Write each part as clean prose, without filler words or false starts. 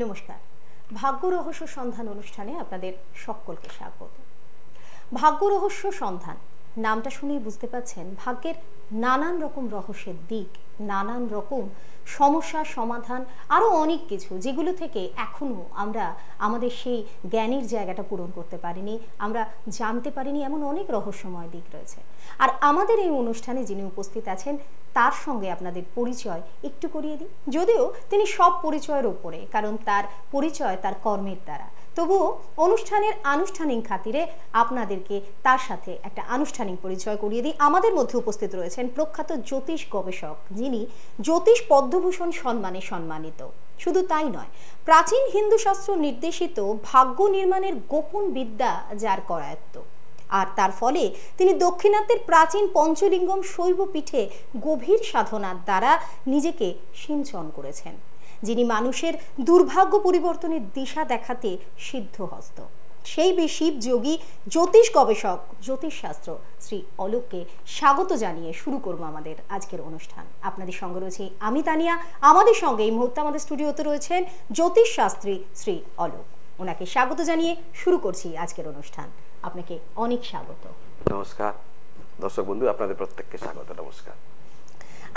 নমস্কার, ভাগ্য রহস্য সন্ধান অনুষ্ঠানে আপনাদের সকলকে স্বাগত। ভাগ্য রহস্য সন্ধান নামটা শুনেই বুঝতে পারছেন ভাগ্যের নানান রকম রহস্যের দিক, নানান রকম সমস্যা সমাধান, আরও অনেক কিছু যেগুলো থেকে এখনও আমরা আমাদের সেই জ্ঞানের জায়গাটা পূরণ করতে পারিনি, আমরা জানতে পারিনি, এমন অনেক রহস্যময় দিক রয়েছে। আর আমাদের এই অনুষ্ঠানে যিনি উপস্থিত আছেন তার সঙ্গে আপনাদের পরিচয় একটু করিয়ে দিই, যদিও তিনি সব পরিচয়ের ওপরে, কারণ তার পরিচয় তার কর্মের দ্বারা। তবুও অনুষ্ঠানের আনুষ্ঠানিক খাতিরে আপনাদেরকে তার সাথে একটা আনুষ্ঠানিক পরিচয় করিয়ে দিই। আমাদের মধ্যে উপস্থিত রয়েছেন প্রখ্যাত জ্যোতিষ গবেষক, যিনি জ্যোতিষ পদ্মভূষণ সম্মানে সম্মানিত। শুধু তাই নয়, প্রাচীন হিন্দু শাস্ত্র নির্দেশিত ভাগ্য নির্মাণের গোপন বিদ্যা যার করায়ত্ত, আর তার ফলে তিনি দক্ষিণাত্যের প্রাচীন পঞ্চলিঙ্গম শৈব পীঠে গভীর সাধনার দ্বারা নিজেকে সিঞ্চন করেছেন, যিনি মানুষের দুর্ভাগ্য পরিবর্তনের দিশা দেখাতে সিদ্ধহস্ত। সেই শিব যোগী জ্যোতিষ গবেষক, জ্যোতিষশাস্ত্র শ্রী অলোককে স্বাগত জানিয়ে শুরু করবো আমাদের আজকের অনুষ্ঠান। আপনাদের সঙ্গে রয়েছে আমি তানিয়া। আমাদের সঙ্গে এই মুহূর্তে আমাদের স্টুডিওতে রয়েছেন জ্যোতিষশাস্ত্রী শ্রী অলোক। ওনাকে স্বাগত জানিয়ে শুরু করছি আজকের অনুষ্ঠান। আপনাকে অনেক স্বাগত। নমস্কার দর্শক বন্ধু, আপনাদের প্রত্যেককে স্বাগত। নমস্কার।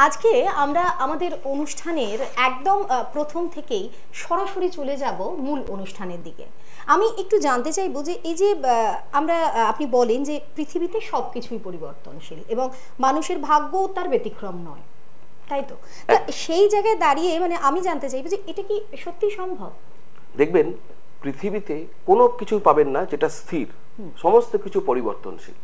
আজকে আমরা আমাদের অনুষ্ঠানের একদম প্রথম থেকেই সরাসরি চলে যাব মূল অনুষ্ঠানের দিকে। আমি একটু জানতে চাইবো যে এই যে আপনি বলেন যে পৃথিবীতে সবকিছুই পরিবর্তনশীল এবং মানুষের ভাগ্য তার ব্যতিক্রম নয়, তাই তো? সেই জায়গায় দাঁড়িয়ে মানে আমি জানতে চাইবো যে এটা কি সত্যি সম্ভব? দেখবেন, পৃথিবীতে কোনো কিছু পাবেন না যেটা স্থির, সমস্ত কিছু পরিবর্তনশীল।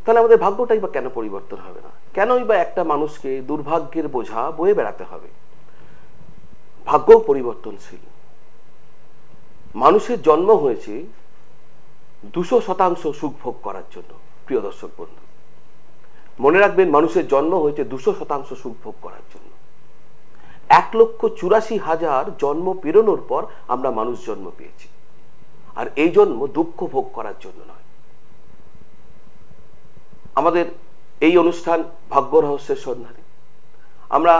তাহলে আমাদের ভাগ্যটাই বা কেন পরিবর্তন হবে না? কেনই বা একটা মানুষকে দুর্ভাগ্যের বোঝা বয়ে বেড়াতে হবে? ভাগ্য পরিবর্তনশীল। মানুষের জন্ম হয়েছে 200% সুখ ভোগ করার জন্য। প্রিয় দর্শক বন্ধু, মনে রাখবেন, মানুষের জন্ম হয়েছে 200% সুখ ভোগ করার জন্য। 1,84,000 জন্ম পেরোনোর পর আমরা মানুষ জন্ম পেয়েছি, আর এই জন্ম দুঃখ ভোগ করার জন্য নয়। আমাদের এই অনুষ্ঠান ভাগ্য রহস্যের সন্ধানে আমরা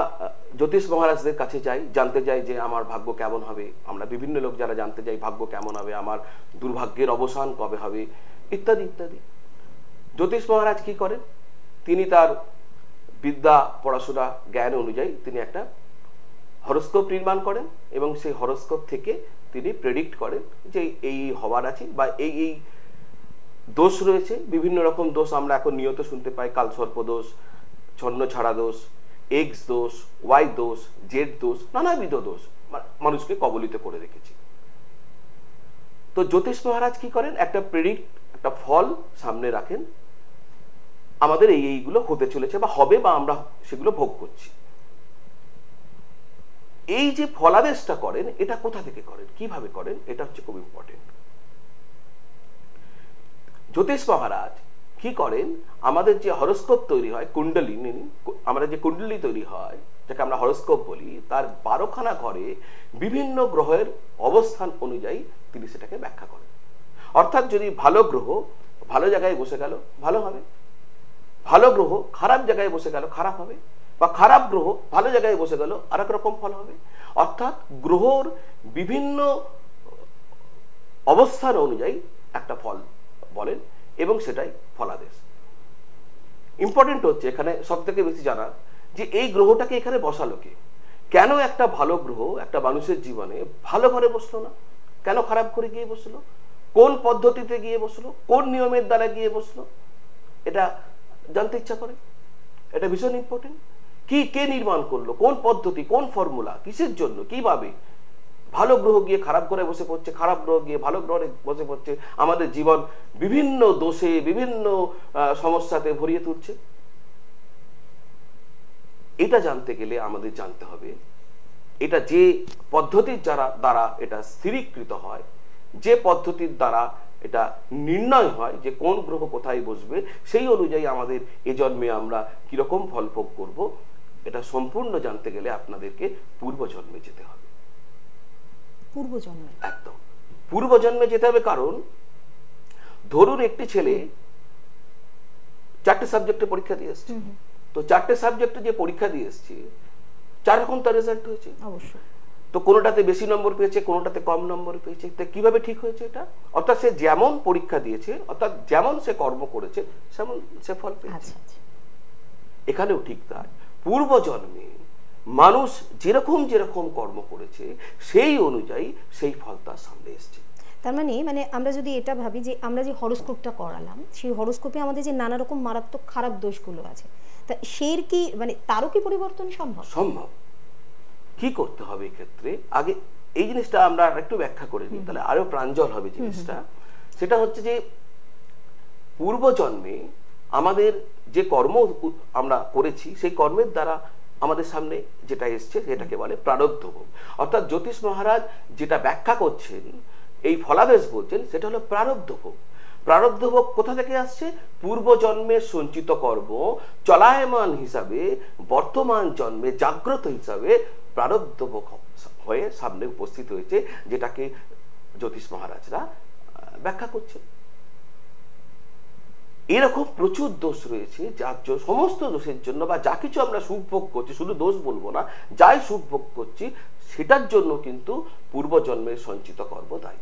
জ্যোতিষ মহারাজদের কাছে যাই, জানতে যাই যে আমার ভাগ্য কেমন হবে। আমরা বিভিন্ন লোক যারা জানতে যাই ভাগ্য কেমন হবে, আমার দুর্ভাগ্যের অবসান কবে হবে, ইত্যাদি ইত্যাদি। জ্যোতিষ মহারাজ কি করেন? তিনি তার বিদ্যা, পড়াশোনা, জ্ঞান অনুযায়ী তিনি একটা হরোস্কোপ নির্মাণ করেন এবং সেই হরোস্কোপ থেকে তিনি প্রেডিক্ট করেন যে এই হওয়ার আছে বা এই এই দোষ রয়েছে। বিভিন্ন রকম দোষ আমরা এখন নিয়ত শুনতে পাই: কালসর্প দোষ, ছন্ন ছাড়া দোষ, এক্স দোষ, ওয়াই দোষ, জেড দোষ, নানাবিধ দোষ মানুষকে কবলিত করে রেখেছে। তো জ্যোতিষ মহারাজ কি করেন? একটা প্রেডিক্ট, একটা ফল সামনে রাখেন, আমাদের এইগুলো হতে চলেছে বা হবে, বা আমরা সেগুলো ভোগ করছি। এই যে ফলাদেশটা করেন, এটা কোথা থেকে করেন, কিভাবে করেন, এটা হচ্ছে খুব ইম্পর্টেন্ট। জ্যোতিষ মহারাজ কি করেন? আমাদের যে হরোস্কোপ তৈরি হয়, কুণ্ডলিনী, আমরা যে কুণ্ডলী তৈরি হয়, যাকে আমরা হরোস্কোপ বলি, তার 12খানা ঘরে বিভিন্ন গ্রহের অবস্থান অনুযায়ী তিনি সেটাকে ব্যাখ্যা করেন। অর্থাৎ যদি ভালো গ্রহ ভালো জায়গায় বসে গেল ভালো হবে, ভালো গ্রহ খারাপ জায়গায় বসে গেল খারাপ হবে, বা খারাপ গ্রহ ভালো জায়গায় বসে গেল আরেক রকম ফল হবে। অর্থাৎ গ্রহর বিভিন্ন অবস্থান অনুযায়ী একটা ফল বলেন, এবং সেটাই ফলাদেশ। ইম্পর্টেন্ট হচ্ছে এখানে সব থেকে বেশি জানা যে এই গ্রহটাকে এখানে বসালো কে? কেন একটা ভালো গ্রহ একটা মানুষের জীবনে ভালো ঘরে বসলো না, কেন খারাপ ঘরে গিয়ে বসলো, কোন পদ্ধতিতে গিয়ে বসলো, কোন নিয়মের দ্বারা গিয়ে বসলো, এটা জানতে ইচ্ছা করে। এটা ভীষণ ইম্পর্টেন্ট। কি কে নির্মাণ করলো, কোন পদ্ধতি, কোন ফর্মুলা, কিসের জন্য, কিভাবে ভালো গ্রহ গিয়ে খারাপ ঘরে বসে পড়ছে, খারাপ গ্রহ গিয়ে ভালো গ্রহে বসে পড়ছে, আমাদের জীবন বিভিন্ন দোষে, বিভিন্ন সমস্যাতে ভরিয়ে তুলছে। এটা জানতে গেলে আমাদের জানতে হবে এটা যে পদ্ধতির দ্বারা এটা স্থিরীকৃত হয়, যে পদ্ধতির দ্বারা এটা নির্ণয় হয় যে কোন গ্রহ কোথায় বসবে, সেই অনুযায়ী আমাদের এ জন্মে আমরা কিরকম ফল ভোগ করব, এটা সম্পূর্ণ জানতে গেলে আপনাদেরকে পূর্বজন্মে যেতে হবে। পূর্বজন্মে? একদম পূর্বজন্মে যেতে হবে। কারণ ধরুন একটি ছেলে 4টে সাবজেক্টে পরীক্ষা দিয়ে এসছে, তো 4টে সাবজেক্টে যে পরীক্ষা দিয়ে এসছে 4 রকম তার রেজাল্ট হয়েছে। অবশ্যই তো কোনোটাতে বেশি নম্বর পেয়েছে, কোনোটাতে কম নম্বর পেয়েছে, তো কিভাবে ঠিক হয়েছে এটা? অর্থাৎ সে যেমন পরীক্ষা দিয়েছে, অর্থাৎ যেমন সে কর্ম করেছে সেমন সে ফল পেয়েছে। আচ্ছা আচ্ছা। এখানেও ঠিক তাই, পূর্বজন্মে মানুষ যেরকম যেরকম কর্ম করেছে সেই অনুযায়ী সেই ফল তার সামনে এসছে। তার মানে আমরা যদি এটা ভাবি যে আমরা যে হরোস্কোপটা করালাম, সেই হরোস্কোপে আমাদের যে নানা রকম মারাত্মক খারাপ দোষগুলো আছে, তা সেই কি তারও কি পরিবর্তন সম্ভব? সম্ভব। কি করতে হবে এক্ষেত্রে? আগে এই জিনিসটা আমরা একটু ব্যাখ্যা করে নিই, তাহলে আরো প্রাঞ্জল হবে জিনিসটা। সেটা হচ্ছে যে পূর্বজন্মে আমাদের যে কর্ম আমরা করেছি সেই কর্মের দ্বারা আমাদের সামনে যেটা এসছে সেটাকে বলে প্রারব্ধ ভোগ। অর্থাৎ জ্যোতিষ মহারাজ যেটা ব্যাখ্যা করছেন, এই ফলাদেশ বলছেন, সেটা হলো প্রারব্ধ ভোগ। প্রারব্ধ ভোগ কোথা থেকে আসছে? পূর্বজন্মের সঞ্চিত কর্ম চলায়মান হিসাবে বর্তমান জন্মে জাগ্রত হিসাবে প্রারব্ধ ভোগ হয়ে সামনে উপস্থিত হয়েছে, যেটাকে জ্যোতিষ মহারাজরা ব্যাখ্যা করছেন। এরকম প্রচুর দোষ রয়েছে, যার সমস্ত দোষের জন্য বা যা কিছু আমরা সুখ ভোগ করছি, শুধু দোষ বলবো না, যাই সুখ ভোগ করছি সেটার জন্য কিন্তু পূর্বজন্মের সঞ্চিত কর্ম দায়ী।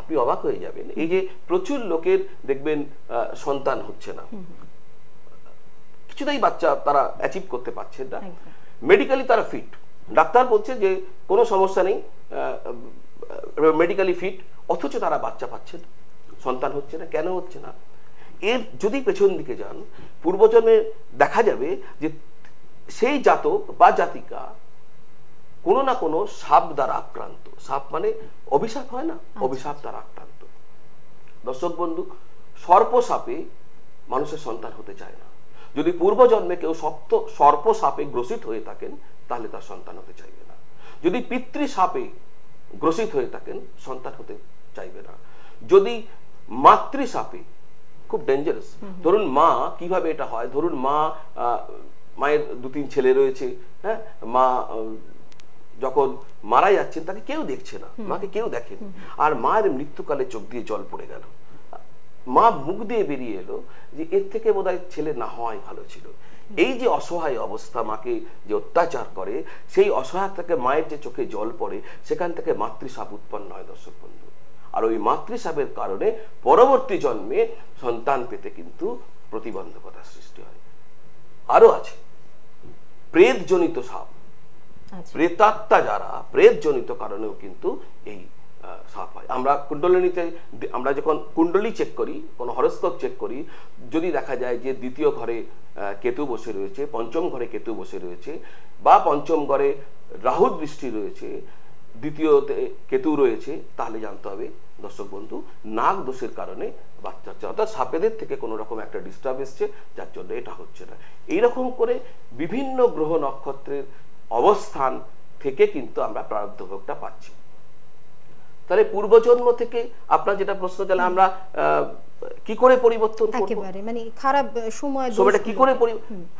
আপনি অবাক হয়ে যাবেন, এই যে প্রচুর লোকের দেখবেন সন্তান হচ্ছে না, কিছুতেই বাচ্চা তারা অ্যাচিভ করতে পারছেন না, মেডিকেলি তারা ফিট, ডাক্তার বলছে যে কোনো সমস্যা নেই, মেডিকেলি ফিট, অথচ তারা বাচ্চা পাচ্ছেন, সন্তান হচ্ছে না। কেন হচ্ছে না? এর যদি পেছন দিকে যান, পূর্বজন্মে দেখা যাবে যে সেই জাতক বা জাতিকা কোনো না কোনো সাপ দ্বারা আক্রান্ত। সাপ মানে অভিশাপ হয় না, অভিশাপ দ্বারা আক্রান্ত। দর্শক বন্ধু, সর্প সাপে মানুষের সন্তান হতে চায় না। যদি পূর্বজন্মে কেউ সর্প সাপে গ্রসিত হয়ে থাকেন, তাহলে তার সন্তান হতে চাইবে না। যদি পিতৃ সাপে গ্রসিত হয়ে থাকেন, সন্তান হতে চাইবে না। যদি মাতৃ সাপে, খুব ডেঞ্জারাস, ধরুন মা, কিভাবে এটা হয়, ধরুন মায়ের 2-3 ছেলে রয়েছে, হ্যাঁ, মা যখন মারা যাচ্ছেন তাকে কেউ দেখছে না, মাকে কেউ দেখেন, আর মায়ের মৃত্যুকালে চোখ দিয়ে জল পড়ে গেল, মা মুখ দিয়ে বেরিয়ে এলো যে এর থেকে বোধহয় ছেলে না হওয়াই ভালো ছিল। এই যে অসহায় অবস্থা, মাকে যে অত্যাচার করে, সেই অসহায় থেকে মায়ের যে চোখে জল পড়ে, সেখান থেকে মাতৃসাপ উৎপন্ন হয় দর্শক বন্ধু। আর ওই মাতৃসাপের কারণে পরবর্তী জন্মে সন্তান পেতে কিন্তু প্রতিবন্ধকতার সৃষ্টি হয়। আরো আছে প্রেতজনিত সাপ, প্রেতাত্মা যারা, প্রেতজনিত কারণেও কিন্তু এই সাপ হয়। আমরা কুণ্ডলিনীতে, আমরা যখন কুণ্ডলী চেক করি, কোন হরস্কোপ চেক করি, যদি দেখা যায় যে দ্বিতীয় ঘরে কেতু বসে রয়েছে, পঞ্চম ঘরে কেতু বসে রয়েছে, বা পঞ্চম ঘরে রাহু দৃষ্টি রয়েছে, দ্বিতীয়তে কেতু রয়েছে, তাহলে জানতে হবে দর্শক বন্ধু নাগ দোষের কারণে বাচ্চা হচ্ছে, অর্থাৎ সাপেদের থেকে কোনো রকম একটা ডিস্টার্ব এসছে, যার জন্য এটা হচ্ছে না। এইরকম করে বিভিন্ন গ্রহ নক্ষত্রের অবস্থান থেকে কিন্তু আমরা প্রারব্ধ ভোগটা পাচ্ছি। তাহলে পূর্বজন্ম থেকে আপনার যেটা প্রশ্ন, তাহলে আমরা কি করে পরিবর্তন করব? একেবারে খারাপ সময়টা কি করে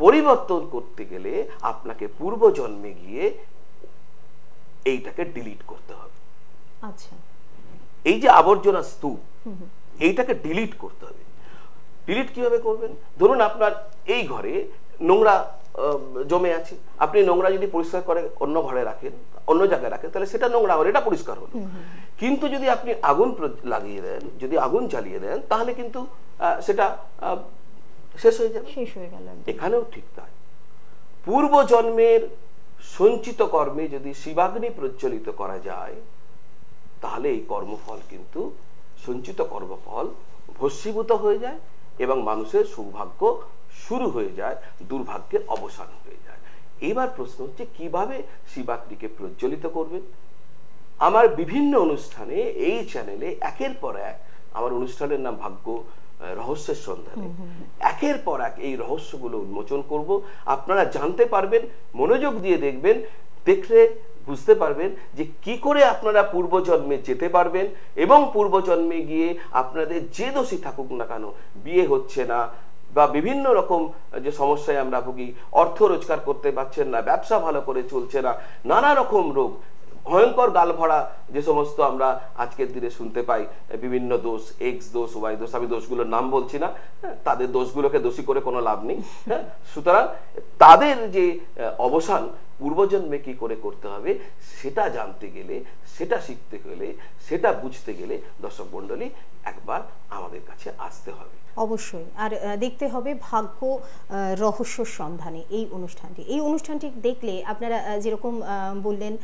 পরিবর্তন করতে গেলে আপনাকে পূর্বজন্মে গিয়ে এইটাকে ডিলিট করতে হবে। আচ্ছা, এই যে আবর্জনা স্তূপ, এইটাকে ডিলিট করতে হবে। ডিলিট কিভাবে করবেন? ধরুন আপনার এই ঘরে নোংরা জমে আছে, আপনি নোংরা যদি পরিষ্কার করে অন্য ঘরে রাখেন, অন্য জায়গায় রাখেন, তাহলে সেটা নোংরা হলো, এটা পরিষ্কার হলো। কিন্তু যদি আপনি আগুন লাগিয়ে দেন, যদি আগুন জ্বালিয়ে দেন, তাহলে কিন্তু সেটা শেষ হয়ে যাবে, শেষ হয়ে গেল। এখানেও ঠিক তাই, পূর্বজন্মের সঞ্চিত কর্মে যদি শিবাগ্নি প্রজ্বলিত করা যায়, তাহলে এই কর্মফল কিন্তু, সঞ্চিত কর্মফল ভস্মীভূত হয়ে যায় এবং মানুষের সৌভাগ্য শুরু হয়ে যায়, দুর্ভাগ্যের অবসান হয়ে যায়। এবার প্রশ্ন হচ্ছে কিভাবে শিবাগ্নিকে প্রজ্বলিত করবেন। আমার বিভিন্ন অনুষ্ঠানে এই চ্যানেলে একের পর এক, আমার অনুষ্ঠানের নাম ভাগ্য রহস্যের সন্ধানে, একের পর এক এই রহস্যগুলো উন্মোচন করব। আপনারা জানতে পারবেন, মনোযোগ দিয়ে দেখবেন, দেখলে বুঝতে পারবেন যে কি করে আপনারা পূর্বজন্মে যেতে পারবেন, এবং পূর্বজন্মে গিয়ে আপনাদের যে দোষী থাকুক না কেন, বিয়ে হচ্ছে না বা বিভিন্ন রকম যে সমস্যায় আমরা ভুগি, অর্থ রোজগার করতে পারছেন না, ব্যবসা ভালো করে চলছে না, নানা রকম রোগ, ভয়ঙ্কর গাল ভরা যে সমস্ত আমরা আজকের দিনে শুনতে পাই, বিভিন্ন দোষ, এক্স দোষ, ওয়াই দোষ, আমি দোষগুলোর নাম বলছি না, তাদের দোষগুলোকে দোষী করে কোনো লাভ নেই। সুতরাং তাদের যে অবসান পূর্বজন্মে কি করে করতে হবে সেটা জানতে গেলে, সেটা শিখতে গেলে, সেটা বুঝতে গেলে দর্শক মণ্ডলী একবার আমাদের কাছে আসতে হবে। অবশ্যই। আর দেখতে হবে ভাগ্য রহস্য সন্ধানে এই অনুষ্ঠানটি দেখলে আপনারা যেরকম বললেন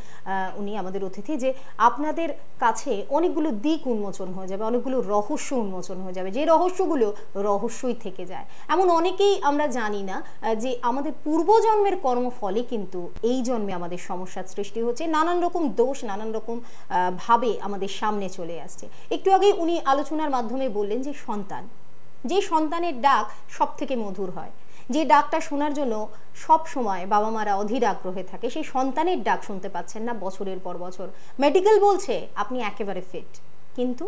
উনি আমাদের অতিথি, যে আপনাদের কাছে অনেকগুলো দিক উন্মোচন হয়ে যাবে, অনেকগুলো রহস্য উন্মোচন হয়ে যাবে, যে রহস্যগুলো রহস্যই থেকে যায়। এমন অনেকেই আমরা জানি না যে আমাদের পূর্বজন্মের কর্মফলে কিন্তু এই জন্মে আমাদের সমস্যার সৃষ্টি হচ্ছে, নানান রকম দোষ নানান রকম ভাবে আমাদের সামনে চলে আসছে। একটু আগে উনি আলোচনার মাধ্যমে বললেন যে যে সন্তানের ডাক সব থেকে মধুর হয়, যে ডাকটা শোনার জন্য সব সময় বাবা মারা অধীর আগ্রহে থাকে, সেই সন্তানের ডাক শুনতে পাচ্ছেন না বছরের পর বছর। মেডিকেল বলছে আপনি একেবারে ফিট, কিন্তু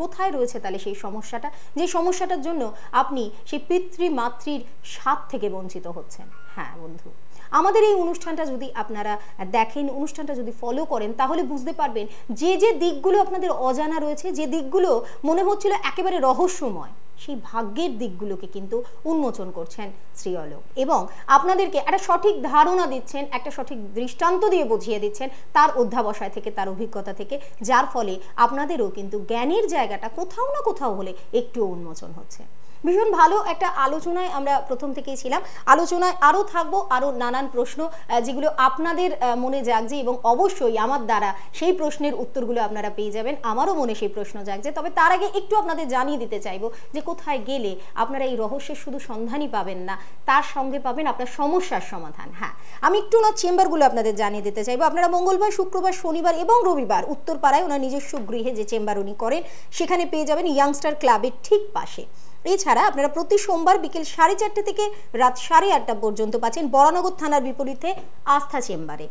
কোথায় রয়েছে তাহলে সেই সমস্যাটা, যে সমস্যাটার জন্য আপনি সেই পিতৃমাতৃর স্বাদ থেকে বঞ্চিত হচ্ছেন? হ্যাঁ বন্ধু, আমাদের এই অনুষ্ঠানটা যদি আপনারা দেখেন, অনুষ্ঠানটা যদি ফলো করেন, তাহলে বুঝতে পারবেন যে যে দিকগুলো আপনাদের অজানা রয়েছে, যে দিকগুলো মনে হচ্ছিল একেবারে রহস্যময়, সেই ভাগ্যের দিকগুলোকে কিন্তু উন্মোচন করছেন শ্রী অলোক, এবং আপনাদেরকে একটা সঠিক ধারণা দিচ্ছেন, একটা সঠিক দৃষ্টান্ত দিয়ে বুঝিয়ে দিচ্ছেন তার অধ্যাবসায় থেকে, তার অভিজ্ঞতা থেকে, যার ফলে আপনাদেরও কিন্তু জ্ঞানের জায়গাটা কোথাও না কোথাও হলে একটু উন্মোচন হচ্ছে। ভীষণ ভালো একটা আলোচনায় আমরা প্রথম থেকেই ছিলাম। আলোচনায় আরও থাকবো, আরও নানান প্রশ্ন যেগুলো আপনাদের মনে জাগছে, এবং অবশ্যই আমার দ্বারা সেই প্রশ্নের উত্তরগুলো আপনারা পেয়ে যাবেন। আমারও মনে সেই প্রশ্ন জাগছে। তবে তার আগে একটু আপনাদের জানিয়ে দিতে চাইবো যে কোথায় গেলে আপনারা এই রহস্যের শুধু সন্ধানই পাবেন না, তার সঙ্গে পাবেন আপনার সমস্যার সমাধান। হ্যাঁ, আমি একটু ওনার চেম্বারগুলো আপনাদের জানিয়ে দিতে চাইবো। আপনারা মঙ্গলবার, শুক্রবার, শনিবার এবং রবিবার উত্তরপাড়ায় ওনার নিজস্ব গৃহে যে চেম্বার উনি করেন সেখানে পেয়ে যাবেন, ইয়াংস্টার ক্লাবের ঠিক পাশে। এছাড়া আপনারা প্রতি সোমবার বিকেল 4:30 থেকে রাত 8:30 পর্যন্ত পাচ্ছেন বরানগর থানার বিপরীতে আস্থা চেম্বারে।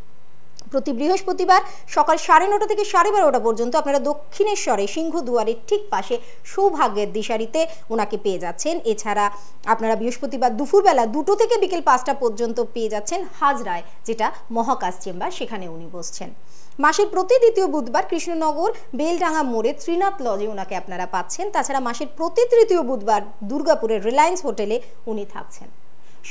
প্রতি বৃহস্পতিবার সকাল 9:30 থেকে 12:30 পর্যন্ত আপনারা দক্ষিণেশ্বরে সিংহদুয়ারের ঠিক পাশে সৌভাগ্যের দিশারিতে ওনাকে পেয়ে যাচ্ছেন। এছাড়া আপনারা বৃহস্পতিবার দুপুরবেলা 2টো থেকে বিকেল 5টা পর্যন্ত পেয়ে যাচ্ছেন হাজরায়, যেটা মহাকাশ চেম্বার, সেখানে উনি বসছেন। মাসের প্রতি দ্বিতীয় বুধবার কৃষ্ণনগর বেলডাঙ্গা মোড়ে ত্রিনাথ লজে ওনাকে আপনারা পাচ্ছেন। তাছাড়া মাসের প্রতি তৃতীয় বুধবার দুর্গাপুরের রিলায়েন্স হোটেলে উনি থাকছেন।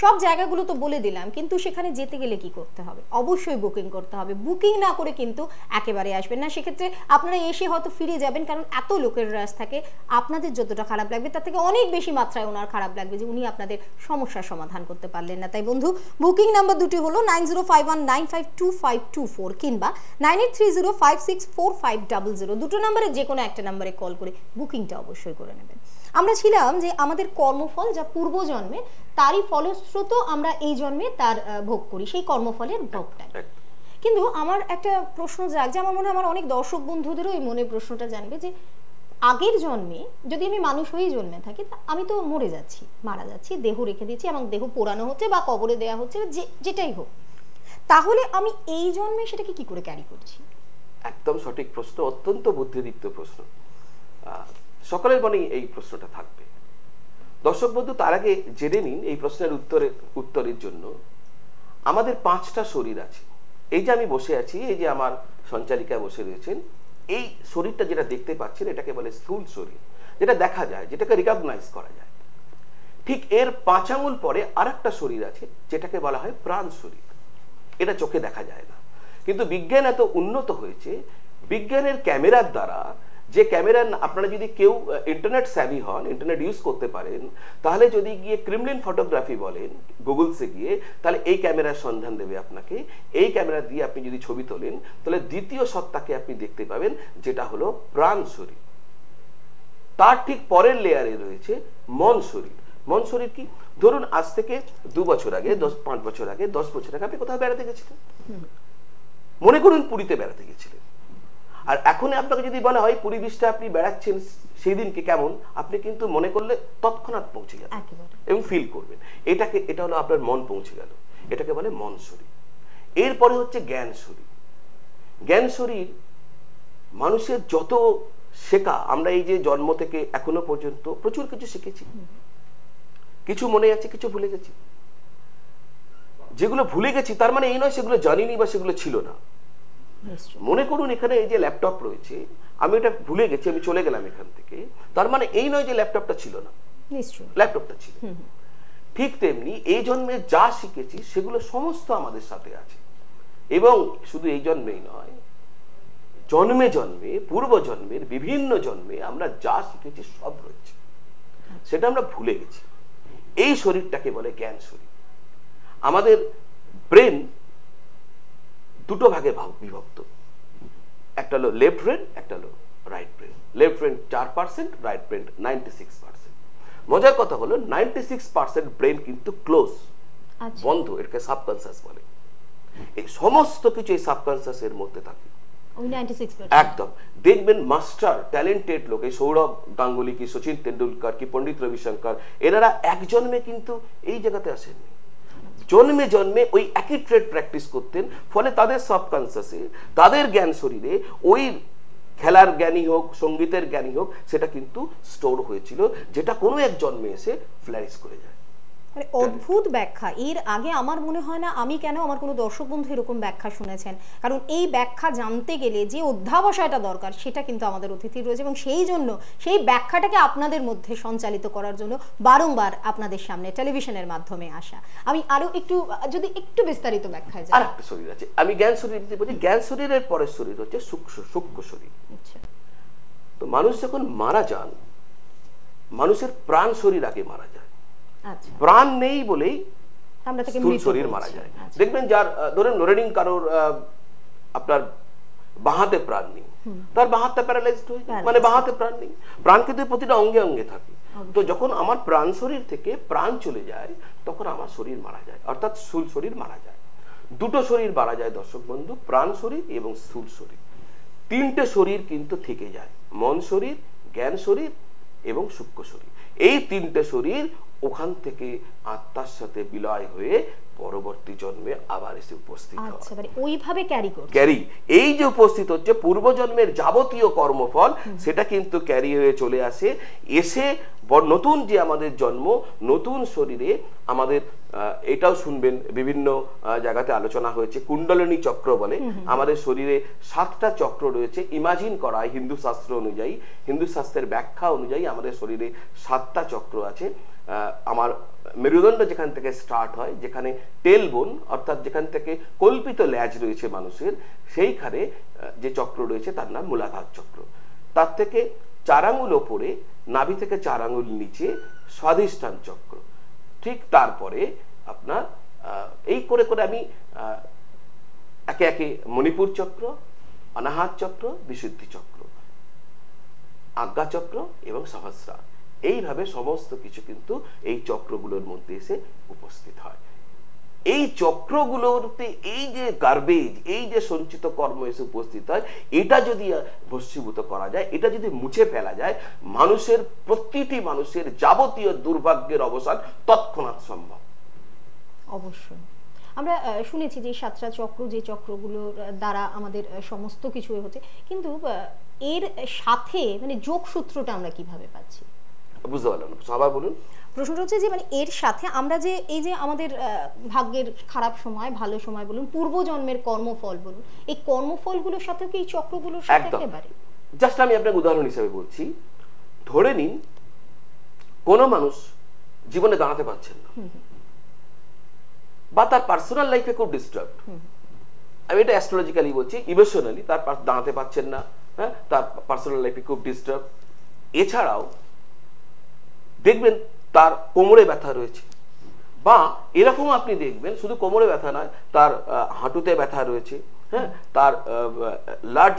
সব জায়গাগুলো তো বলে দিলাম, কিন্তু সেখানে যেতে গেলে কি করতে হবে? অবশ্যই বুকিং করতে হবে। বুকিং না করে কিন্তু একেবারে আসবেন না। সেক্ষেত্রে আপনারা এসে হয়তো ফিরে যাবেন, কারণ এত লোকের রাশ থাকে, আপনাদের যতটা খারাপ লাগবে তার থেকে অনেক বেশি মাত্রায় ওনার খারাপ লাগবে যে উনি আপনাদের সমস্যার সমাধান করতে পারলেন না। তাই বন্ধু, বুকিং নাম্বার দুটি হলো 9051952524 কিংবা 9830564500। দুটো নাম্বারে যে কোনো একটা নাম্বারে কল করে বুকিংটা অবশ্যই করে নেবেন। আমরা ছিলাম যে আমাদের কর্মফল যা পূর্বজন্মে, তারই ফলশ্রুত আমরা এই জন্মে তার ভোগ করি, সেই কর্মফলের ভোগটাই। কিন্তু আমার একটা প্রশ্ন জাগছে, আমার মনে হয় আমার অনেক দর্শক বন্ধুদেরও এই মনে প্রশ্নটা জানবে যে আগের জন্মে যদি আমি মানুষ হয়েই জন্মে থাকি, আমি তো মরে যাচ্ছি, মারা যাচ্ছি, দেহ রেখে দিচ্ছি এবং দেহ পোড়ানো হচ্ছে বা কবরে দেয়া হচ্ছে, যেটাই হোক, তাহলে আমি এই জন্মে সেটাকে কি করে ক্যারি করছি? একদম সঠিক প্রশ্ন, অত্যন্ত বুদ্ধিদীপ্ত প্রশ্ন। সকলের মনেই এই প্রশ্নটা থাকবে। দর্শক বন্ধু, তার আগে জেনে নিন এই প্রশ্নের উত্তরের জন্য আমাদের 5টা শরীর আছে। এই যে আমি বসে আছি, এই যে আমার সঞ্চালিকা বসে রয়েছেন, এই শরীরটা যেটা দেখতে পাচ্ছেন এটাকে বলে স্থূল শরীর, যেটা দেখা যায়, যেটাকে রিকগনাইজ করা যায়। ঠিক এর 5 আঙুল পরে আরেকটা শরীর আছে যেটাকে বলা হয় প্রাণ শরীর। এটা চোখে দেখা যায় না, কিন্তু বিজ্ঞান এত উন্নত হয়েছে, বিজ্ঞানের ক্যামেরার দ্বারা, যে ক্যামেরা আপনারা যদি কেউ ইন্টারনেট স্যাভি হন, ইন্টারনেট ইউজ করতে পারেন, তাহলে যদি গিয়ে ক্রিমলিন ফটোগ্রাফি বলেন গুগলসে গিয়ে, তাহলে এই ক্যামেরার সন্ধান দেবে আপনাকে। এই ক্যামেরা দিয়ে আপনি যদি ছবি তোলেন, তাহলে দ্বিতীয় সত্তাকে আপনি দেখতে পাবেন, যেটা হলো প্রাণ শরীর। তার ঠিক পরের লেয়ারে রয়েছে মন শরীর। মন শরীর কি? ধরুন আজ থেকে 2 বছর আগে, 5 বছর আগে, 10 বছর আগে আপনি কোথাও বেড়াতে গেছিলেন, মনে করুন পুরীতে বেড়াতে গেছিলেন। আর এখন আপনাকে যদি বলা হয় পুরী বৃষ্টিতে আপনি বেড়াচ্ছেন, সেই দিনকে কেমন, আপনি কিন্তু মনে করলে তৎক্ষণাৎ পৌঁছে যাবেন এবং ফিল করবেন। এটা হলো আপনার মন পৌঁছে গেল, এটাকে বলে মন শরীর। এরপরে হচ্ছে জ্ঞান শরীর। জ্ঞান শরীর মানুষের যত শেখা, আমরা এই যে জন্ম থেকে এখনো পর্যন্ত প্রচুর কিছু শিখেছি, কিছু মনে আছে, কিছু ভুলে গেছি। যেগুলো ভুলে গেছি তার মানে এই নয় সেগুলো জানিনি বা সেগুলো ছিল না। মনে করুন এখানে এই যে ল্যাপটপ রয়েছে, আমি এটা ভুলে গেছি, আমি চলে গেলাম এখান থেকে, তার মানে এই নয় যে ল্যাপটপটা ছিল না, ল্যাপটপটা ছিল। ঠিক তেমনি এই জন্মে যা শিখেছি সেগুলো সমস্ত আমাদের সাথে আছে। এবং শুধু এই জন্মেই নয়, জন্মে জন্মে, পূর্ব জন্মের বিভিন্ন জন্মে আমরা যা শিখেছি সব রয়েছে, সেটা আমরা ভুলে গেছি। এই শরীরটাকে বলে জ্ঞান শরীর। আমাদের ব্রেন দুটো ভাগে বিভক্ত, একটা হলো লেফট ব্রেন, একটা হলো right brain. Left brain 4%, right brain 96%। মজার কথা হলো 96% ব্রেন কিন্তু ক্লোজ, বন্ধ, এটাকে সাবকনসিয়াস বলে। এই সমস্ত কিছু এই সাবকনসিয়াসের মধ্যে থাকে। একদম দেখবেন মাস্টার ট্যালেন্টেড লোক, এই সৌরভ গাঙ্গুলি কি, সচিন তেন্ডুলকর কি, পণ্ডিত রবিশঙ্কর, এনারা এক জন্মে কিন্তু এই জায়গাতে আসেননি, জন্মে জন্মে ওই একই ট্রেড প্র্যাকটিস করতেন। ফলে তাদের সাবকনসিয়াসে, তাদের জ্ঞান শরীরে ওই খেলার জ্ঞানী হোক, সঙ্গীতের জ্ঞানী হোক, সেটা কিন্তু স্টোর হয়েছিল, যেটা কোনো এক জন্মে এসে ফ্লারিশ করে যায়। মানে অদ্ভুত ব্যাখ্যা। এর আগে আমার মনে হয় না আমি কেন আমার কোনো দর্শক বন্ধু এরকম ব্যাখ্যা শুনেছেন, কারণ এই ব্যাখ্যা জানতে গেলে যে অধ্যাবসায়টা দরকার সেটা কিন্তু আমাদের অতিথি রয়েছে, এবং সেই জন্য সেই ব্যাখ্যাটাকে আপনাদের মধ্যে সঞ্চালিত করার জন্য বারংবার আপনাদের সামনে টেলিভিশনের মাধ্যমে আসা। আমি আরো একটু যদি একটু বিস্তারিত ব্যাখ্যায় যাই। আরেকটা শরীর আছে, আমি জ্ঞান শরীর বলছি। জ্ঞান শরীরের পরের শরীর হচ্ছে সূক্ষ্ম শরীর। তো মানুষ যখন মারা যান, মানুষের প্রাণ শরীর আগে মারা যায়। প্রাণ নেই বলেই স্থূল শরীর মারা যায়। দেখবেন যার ধরেন লোরেনিং কারোর আপনার বাহাতে প্রাণ নেই, তার বাহাতটা প্যারালাইজড হয়ে যায়, মানে বাহাতে প্রাণ নেই। প্রাণ কিন্তু প্রতিটা অঙ্গে অঙ্গে থাকে। তো যখন আমার প্রাণ শরীর থেকে প্রাণ চলে যায়, তখন আমার শরীর মারা যায়, অর্থাৎ স্থূল শরীর মারা যায়। দুটো শরীর মারা যায় দর্শক বন্ধু, প্রাণ শরীর এবং স্থূল শরীর। তিনটে শরীর কিন্তু থেকে যায়, মন শরীর, জ্ঞান শরীর এবং সূক্ষ্ম শরীর। এই তিনটে শরীর ওখান থেকে আত্মার সাথে বিলয় হয়ে পরবর্তী জন্মে আবার এসে উপস্থিত হয়। আচ্ছা, মানে ওইভাবে ক্যারি, এই যে উপস্থিত হচ্ছে পূর্ব জন্মের যাবতীয় কর্মফল, সেটা কিন্তু ক্যারি হয়ে চলে আসে, এসে নতুন যে আমাদের জন্ম, নতুন শরীরে আমাদের এটাও শুনবেন বিভিন্ন জায়গাতে আলোচনা হয়েছে, কুণ্ডলিনী চক্র বলে। আমাদের শরীরে 7টা চক্র রয়েছে। ইমাজিন করা হয় হিন্দু শাস্ত্র অনুযায়ী, হিন্দু শাস্ত্রের ব্যাখ্যা অনুযায়ী আমাদের শরীরে 7টা চক্র আছে। আমার মেরুদণ্ড যেখান থেকে স্টার্ট হয়, যেখানে টেল বোন, অর্থাৎ যেখান থেকে কল্পিত ল্যাজ রয়েছে মানুষের, সেইখানে যে চক্র রয়েছে তার নাম মূলাধার চক্র। তার থেকে 4 আঙ্গুল ওপরে, নাভি থেকে 4 আঙ্গুল নিচে স্বাধিষ্ঠান চক্র। ঠিক তারপরে আপনার এই করে করে আমি একে একে মণিপুর চক্র, অনাহত চক্র, বিশুদ্ধি চক্র, আজ্ঞা চক্র এবং সহস্রার, এইভাবে সমস্ত কিছু কিন্তু এই চক্রগুলোর মধ্যে এসে উপস্থিত হয়। এই চক্রগুলোতে এই যে গার্বেজ, এই যে সঞ্চিত কর্ম এসে উপস্থিত হয়, এটা যদি ভস্মীভূত করা যায়, এটা যদি মুছে ফেলা যায়, মানুষের প্রতিটি মানুষের যাবতীয় দুর্ভাগ্যের অবসান তৎক্ষণাৎ সম্ভব। অবশ্যই আমরা শুনেছি যে 7টা চক্র, যে চক্রগুলোর দ্বারা আমাদের সমস্ত কিছু হচ্ছে, কিন্তু এর সাথে মানে যোগসূত্রটা আমরা কিভাবে পাচ্ছি? বুঝতে পারলাম না, আবার বলুন। প্রশ্নটা হচ্ছে যে মানে এর সাথে আমরা যে এই যে আমাদের ভাগ্যের খারাপ সময়, ভালো সময় বলুন, পূর্বজন্মের কর্মফল বলুন, এই কর্মফলগুলোর সাথে কি এই চক্রগুলোর সাথে একেবারে? জাস্ট আমি আপনাকে উদাহরণ হিসেবে বলছি। ধরে নিন কোন মানুষ জীবনে দাঁড়াতে পারছেন না, বা তার পার্সোনাল লাইফে খুব ডিস্টার্ব, আমি এটা অ্যাস্ট্রোলজিক্যালি বলছি, ইমোশনালি তার দাঁড়াতে পারছেন না, হ্যাঁ, তার পার্সোনাল লাইফে খুব ডিস্টার্ব। এছাড়াও দেখবেন তার কোমরে ব্যথা রয়েছে, বা এরকম আপনি দেখবেন শুধু কোমরে ব্যথা নয়, তার হাঁটুতে ব্যথা রয়েছে, হ্যাঁ, তার লার্জ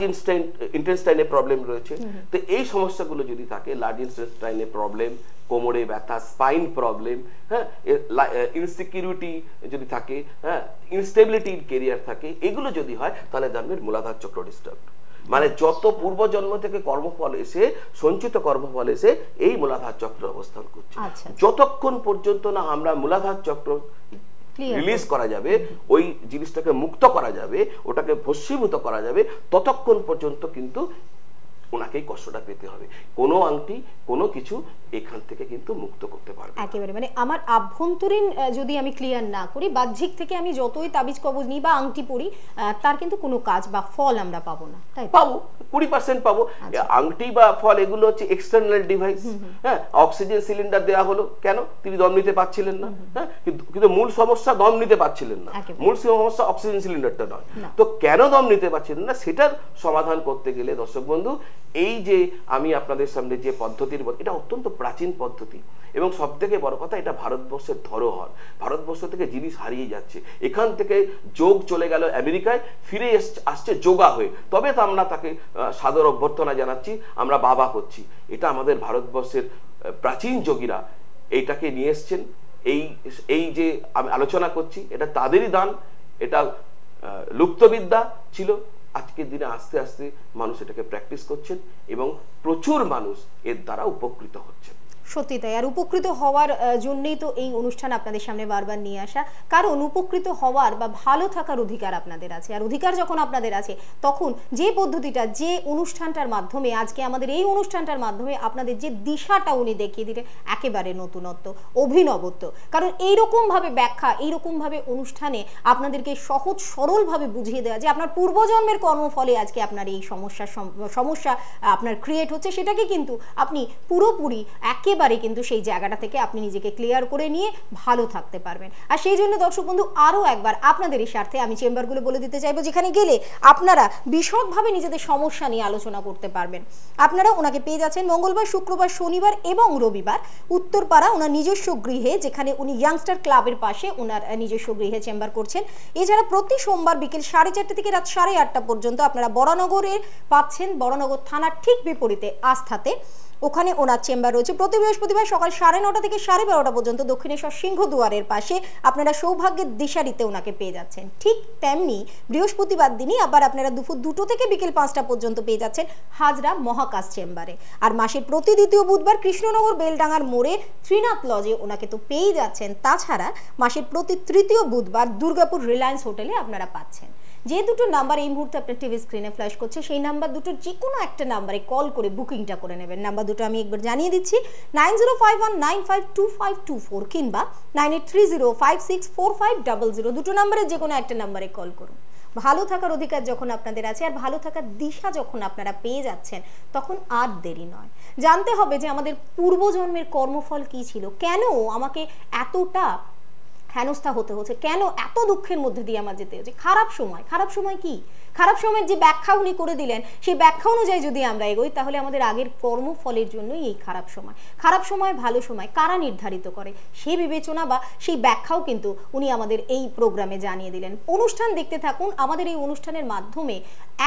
ইন্টেস্টাইনে প্রবলেম রয়েছে। তো এই সমস্যাগুলো যদি থাকে, লার্জ ইন্টেস্টাইনে প্রবলেম, কোমরে ব্যথা, স্পাইন প্রবলেম, হ্যাঁ, ইনসিকিউরিটি যদি থাকে, হ্যাঁ, ইনস্টেবিলিটি ইন ক্যারিয়ার থাকে, এগুলো যদি হয়, তাহলে জানবেন মূলাধার চক্র ডিস্টার্ব। মানে যত পূর্বজন্ম থেকে কর্মফল এসে, সঞ্চিত কর্মফল এসে এই মূলাধার চক্র অবস্থান করছে। যতক্ষণ পর্যন্ত না আমরা মূলাধার চক্র রিলিজ করা যাবে, ওই জিনিসটাকে মুক্ত করা যাবে, ওটাকে ভস্মীভূত করা যাবে, ততক্ষণ পর্যন্ত কিন্তু ওনাকেই কষ্টটা পেতে হবে। কোনো আংটি কোনো কিছু এখান থেকে কিন্তু মুক্ত করতে পারবে একেবারে। মানে আমার আভ্যন্তরীণ যদি আমি ক্লিয়ার না করি, বাহ্যিক থেকে আমি যতই তাবিজ কবজ নিই বা আংটি পরি, তার কিন্তু কোনো কাজ বা ফল আমরা পাবো না, তাই পাবো 20% পাবো। আংটি বা ফল এগুলো হচ্ছে এক্সটার্নাল ডিভাইস। হ্যাঁ, অক্সিজেন সিলিন্ডার দেওয়া হলো, কেন? তিনি দম নিতে পারছিলেন না। হ্যাঁ, কিন্তু মূল সমস্যা দম নিতে পারছিলেন না, মূল সমস্যা অক্সিজেন সিলিন্ডারটা নয়। তো কেন দম নিতে পারছিলেন না সেটার সমাধান করতে গেলে দর্শক বন্ধু, এই যে আমি আপনাদের সামনে যে পদ্ধতির, এটা অত্যন্ত প্রাচীন পদ্ধতি এবং সব থেকে বড় কথা, এটা ভারতবর্ষের ধরোহর। ভারতবর্ষ থেকে জিনিস হারিয়ে যাচ্ছে। এখান থেকে যোগ চলে গেল আমেরিকায়, ফিরে আসছে যোগা হয়ে। তবে তো আমরা তাকে সাদর অভ্যর্থনা জানাচ্ছি, আমরা বাবা করছি। এটা আমাদের ভারতবর্ষের প্রাচীন যোগীরা এইটাকে নিয়ে এসছেন। এই যে আমি আলোচনা করছি, এটা তাদেরই দান। এটা লুপ্তবিদ্যা ছিল, আজকের দিনে আস্তে আস্তে মানুষ এটাকে প্র্যাকটিস করছেন এবং প্রচুর মানুষ এর দ্বারা উপকৃত হচ্ছেন। সত্যি তাই। আর উপকৃত হওয়ার জন্যই তো এই অনুষ্ঠান আপনাদের সামনে বারবার নিয়ে আসা, কারণ উপকৃত হওয়ার বা ভালো থাকার অধিকার আপনাদের আছে। আর অধিকার যখন আপনাদের আছে, তখন যে পদ্ধতিটা, যে অনুষ্ঠানটার মাধ্যমে, আজকে আমাদের এই অনুষ্ঠানটার মাধ্যমে আপনাদের যে দিশাটা উনি দেখিয়ে দিলেন, একেবারে নতুনত্ব, অভিনবত্ব। কারণ এইরকমভাবে ব্যাখ্যা, এইরকমভাবে অনুষ্ঠানে আপনাদেরকে সহজ সরলভাবে বুঝিয়ে দেওয়া যে আপনার পূর্বজন্মের কর্মফলে আজকে আপনার এই সমস্যা আপনার ক্রিয়েট হচ্ছে, সেটাকে কিন্তু আপনি পুরোপুরি একেবারে কিন্তু সেই জায়গাটা থেকে আপনি নিজেকে ক্লিয়ার করে নিয়ে ভালো থাকতে পারবেন। আর সেই জন্য দর্শক বন্ধু, আরও একবার আপনাদের এই স্বার্থে আমি চেম্বারগুলো বলে দিতে চাইবো, যেখানে গেলে আপনারা বিশদভাবে নিজেদের সমস্যা নিয়ে আলোচনা করতে পারবেন। আপনারা ওনাকে পেয়ে যাচ্ছেন মঙ্গলবার, শুক্রবার, শনিবার এবং রবিবার উত্তরপাড়া ওনার নিজস্ব গৃহে, যেখানে উনি ইয়াংস্টার ক্লাবের পাশে ওনার নিজস্ব গৃহে চেম্বার করছেন। এছাড়া প্রতি সোমবার বিকেল 4:30 থেকে রাত 8:30 পর্যন্ত আপনারা বরানগরে পাচ্ছেন, বরানগর থানার ঠিক বিপরীতে আস্থাতে, ওখানে ওনার চেম্বার রয়েছে। প্রতি বৃহস্পতিবার সকাল 9:30 থেকে 12:30 পর্যন্ত দক্ষিণেশ্বর সিংহদুয়ারের পাশে আপনারা সৌভাগ্যের দিশারিতে ওনাকে পেয়ে যাচ্ছেন। ঠিক তেমনি বৃহস্পতিবার দিনই আবার আপনারা দুপুর 2টো থেকে বিকেল 5টা পর্যন্ত পেয়ে যাচ্ছেন হাজরা মহাকাশ চেম্বারে। আর মাসের প্রতি দ্বিতীয় বুধবার কৃষ্ণনগর বেলডাঙ্গার মোড়ে ত্রিনাথ লজে ওনাকে তো পেয়ে যাচ্ছেন। তাছাড়া মাসের প্রতি তৃতীয় বুধবার দুর্গাপুর রিলায়েন্স হোটেলে আপনারা পাচ্ছেন। যে দুটো নাম্বার এই মুহূর্তে আপনার টিভি স্ক্রিনে ফ্ল্যাশ করছে, সেই নাম্বার দুটোর যে কোনো একটা নাম্বারে কল করে বুকিংটা করে নেবেন। নাম্বার দুটো আমি একবার জানিয়ে দিচ্ছি, 9051952524 কিংবা 9830564500। দুটো নাম্বারে যে কোনো একটা নাম্বারে কল করুন। ভালো থাকার অধিকার যখন আপনাদের আছে আর ভালো থাকার দিশা যখন আপনারা পেয়ে যাচ্ছেন, তখন আর দেরি নয়। জানতে হবে যে আমাদের পূর্বজন্মের কর্মফল কি ছিল, কেন আমাকে এতটা হেনস্থা হতে হচ্ছে, কেন এত দুঃখের মধ্যে দিয়ে আমার যেতে হচ্ছে। খারাপ সময় কি? খারাপ সময়ের যে ব্যাখ্যা উনি করে দিলেন, সেই ব্যাখ্যা অনুযায়ী যদি আমরা এগোই, তাহলে আমাদের আগের কর্মফলের জন্যই এই খারাপ সময় ভালো সময় কারা নির্ধারিত করে, সেই বিবেচনা বা সেই ব্যাখ্যাও কিন্তু উনি আমাদের এই প্রোগ্রামে জানিয়ে দিলেন। অনুষ্ঠান দেখতে থাকুন। আমাদের এই অনুষ্ঠানের মাধ্যমে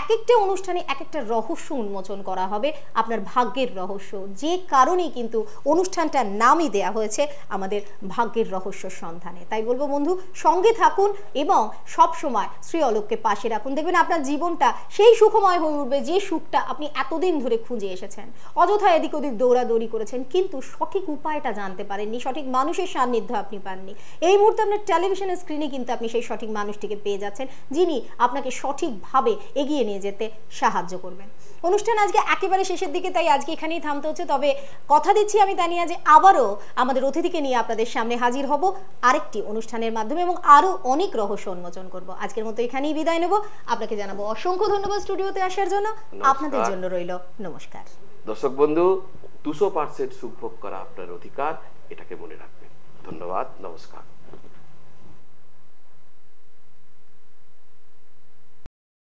এক একটা অনুষ্ঠানে এক একটা রহস্য উন্মোচন করা হবে, আপনার ভাগ্যের রহস্য। যে কারণেই কিন্তু অনুষ্ঠানটার নামই দেয়া হয়েছে আমাদের ভাগ্যের রহস্য সন্ধানে। তাই বলবো বন্ধু, সঙ্গে থাকুন এবং সব সময় শ্রী অলোককে পাশে রাখুন। দেখবেন আপনার জীবনটা সেই সুখময় হয়ে উঠবে, যে সুখটা আপনি এতদিন ধরে খুঁজে এসেছেন। অযথা এদিক ওদিক দৌড়াদৌড়ি করেছেন, কিন্তু সঠিক উপায়টা জানতে পারেননি, সঠিক মানুষের সান্নিধ্য আপনি পাননি। এই মুহূর্তে আপনার টেলিভিশনের স্ক্রিনে কিন্তু আপনি সেই সঠিক মানুষটিকে পেয়ে যাচ্ছেন, যিনি আপনাকে সঠিকভাবে এগিয়ে নিয়ে যেতে সাহায্য করবেন। অনুষ্ঠান আজকে একেবারে শেষের দিকে, তাই আজকে এখানেই থামতে হচ্ছে। তবে কথা দিচ্ছি আমি তানিয়া যে আবারও আমাদের অতিথিকে নিয়ে আপনাদের সামনে হাজির হব আরেকটি অনুষ্ঠানের মাধ্যমে এবং আরো অনেক রহস্য উন্মোচন করব। আজকের মতো এখানেই বিদায় নেব। আপনাকে জানাবো অসংখ্য ধন্যবাদ স্টুডিওতে আসার জন্য। আপনাদের জন্য রইল নমস্কার। দর্শক বন্ধু, 200% সুখ ভোগ করা আপনার অধিকার, এটাকে মনে রাখবেন। ধন্যবাদ, নমস্কার।